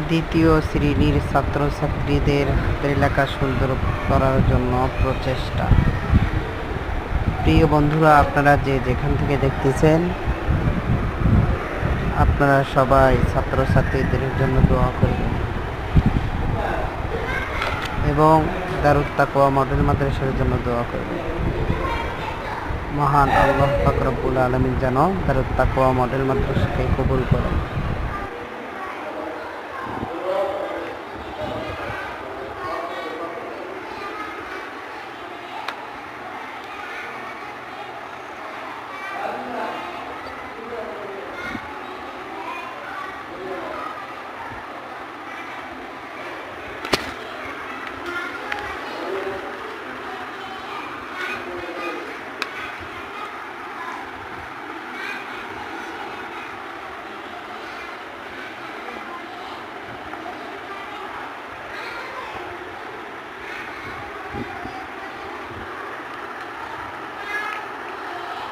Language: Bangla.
দ্বিতীয় শ্রেণীর ছাত্রছাত্রীদের এলাকা সুন্দর করার জন্য প্রচেষ্টা। প্রিয় বন্ধুরা, আপনারা যে যেখান থেকে দেখতেছেন, আপনারা সবাই ছাত্রছাত্রীদের জন্য দোয়া করবেন এবং দারুত তাকওয়া মডেল মাদ্রাসার জন্য দোয়া করবেন। মহান আল্লাহ পাক রব্বুল আলামিন যেন দারুত তাকওয়া মডেল মাদ্রাসাকে কবুল করেন।